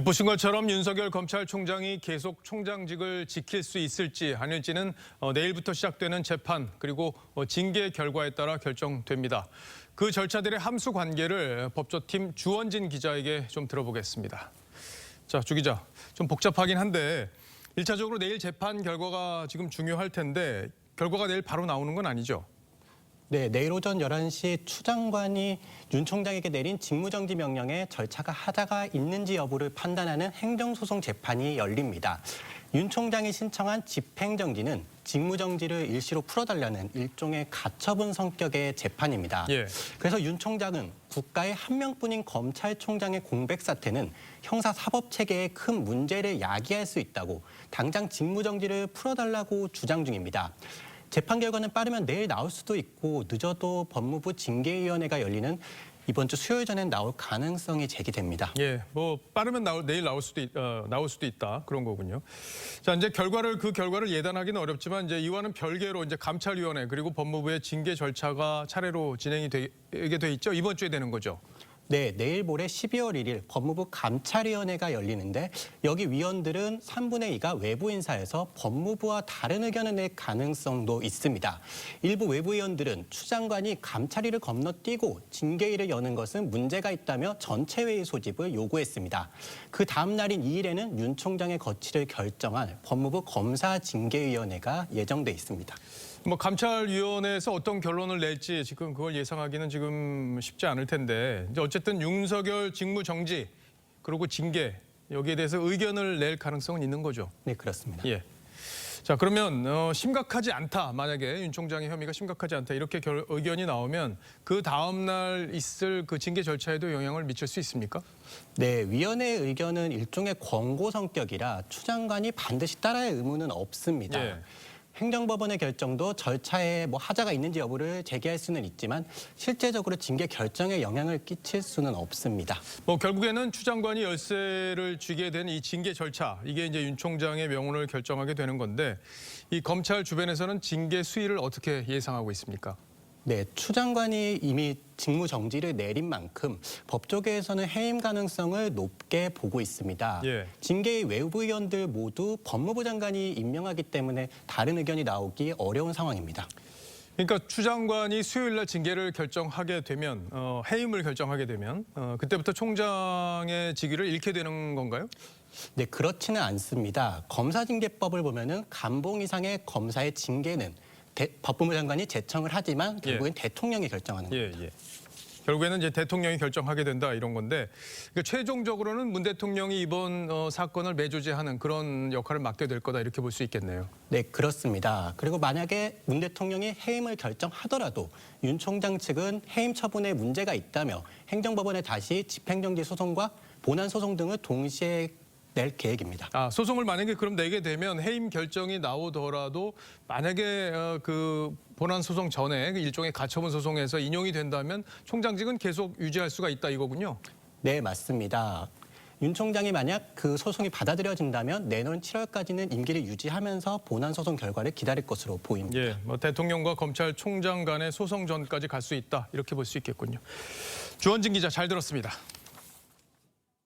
보신 것처럼 윤석열 검찰총장이 계속 총장직을 지킬 수 있을지 아닐지는 내일부터 시작되는 재판 그리고 징계 결과에 따라 결정됩니다. 그 절차들의 함수 관계를 법조팀 주원진 기자에게 좀 들어보겠습니다. 자, 주 기자, 좀 복잡하긴 한데 1차적으로 내일 재판 결과가 지금 중요할 텐데 결과가 내일 바로 나오는 건 아니죠? 네, 내일 오전 11시 추 장관이 윤 총장에게 내린 직무정지 명령에 절차가 하자가 있는지 여부를 판단하는 행정소송 재판이 열립니다. 윤 총장이 신청한 집행정지는 직무정지를 일시로 풀어달라는 일종의 가처분 성격의 재판입니다. 예. 그래서 윤 총장은 국가의 한 명뿐인 검찰총장의 공백 사태는 형사사법체계에 큰 문제를 야기할 수 있다고 당장 직무정지를 풀어달라고 주장 중입니다. 재판 결과는 빠르면 내일 나올 수도 있고 늦어도 법무부 징계위원회가 열리는 이번 주 수요일 전엔 나올 가능성이 제기됩니다. 예, 뭐 빠르면 내일 나올 수도 있다 그런 거군요. 자, 이제 그 결과를 예단하기는 어렵지만 이제 이와는 별개로 이제 감찰위원회 그리고 법무부의 징계 절차가 차례로 진행이 되게 돼 있죠. 이번 주에 되는 거죠. 네, 내일 모레 12월 1일 법무부 감찰위원회가 열리는데 여기 위원들은 3분의 2가 외부 인사여서 법무부와 다른 의견을 낼 가능성도 있습니다. 일부 외부 위원들은 추 장관이 감찰위를 건너뛰고 징계위를 여는 것은 문제가 있다며 전체 회의 소집을 요구했습니다. 그 다음 날인 2일에는 윤 총장의 거취를 결정할 법무부 검사징계위원회가 예정돼 있습니다. 뭐 감찰위원회에서 어떤 결론을 낼지 지금 그걸 예상하기는 지금 쉽지 않을 텐데 이제 어쨌든 윤석열 직무정지 그리고 징계 여기에 대해서 의견을 낼 가능성은 있는 거죠. 네, 그렇습니다. 예. 자, 그러면 심각하지 않다. 만약에 윤 총장의 혐의가 심각하지 않다. 이렇게 의견이 나오면 그 다음 날 있을 그 징계 절차에도 영향을 미칠 수 있습니까? 네, 위원회의 의견은 일종의 권고 성격이라 추 장관이 반드시 따라야 할 의무는 없습니다. 예. 행정법원의 결정도 절차에 하자가 있는지 여부를 제기할 수는 있지만 실제적으로 징계 결정에 영향을 끼칠 수는 없습니다. 뭐 결국에는 추 장관이 열쇠를 쥐게 된 이 징계 절차 이게 이제 윤 총장의 명운을 결정하게 되는 건데 이 검찰 주변에서는 징계 수위를 어떻게 예상하고 있습니까? 네, 추 장관이 이미 직무 정지를 내린 만큼 법조계에서는 해임 가능성을 높게 보고 있습니다. 예. 징계의 외부 위원들 모두 법무부 장관이 임명하기 때문에 다른 의견이 나오기 어려운 상황입니다. 그러니까 추 장관이 수요일 날 징계를 결정하게 되면 해임을 결정하게 되면 그때부터 총장의 직위를 잃게 되는 건가요? 네, 그렇지는 않습니다. 검사징계법을 보면은 감봉 이상의 검사의 징계는 법무부 장관이 제청을 하지만 결국엔 대통령이 결정하는 겁니다. 예. 결국에는 이제 대통령이 결정하게 된다 이런 건데 그러니까 최종적으로는 문 대통령이 이번 사건을 매조제하는 그런 역할을 맡게 될 거다 이렇게 볼 수 있겠네요. 네, 그렇습니다. 그리고 만약에 문 대통령이 해임을 결정하더라도 윤 총장 측은 해임 처분에 문제가 있다며 행정법원에 다시 집행정지 소송과 본안 소송 등을 동시에 낼 계획입니다. 소송을 만약에 그럼 내게 되면 해임 결정이 나오더라도 만약에 그 본안 소송 전에 일종의 가처분 소송에서 인용이 된다면 총장직은 계속 유지할 수가 있다 이거군요. 네, 맞습니다. 윤 총장이 만약 그 소송이 받아들여진다면 내년 7월까지는 임기를 유지하면서 본안 소송 결과를 기다릴 것으로 보입니다. 예, 뭐 대통령과 검찰총장 간의 소송 전까지 갈 수 있다 이렇게 볼 수 있겠군요. 주원진 기자 잘 들었습니다.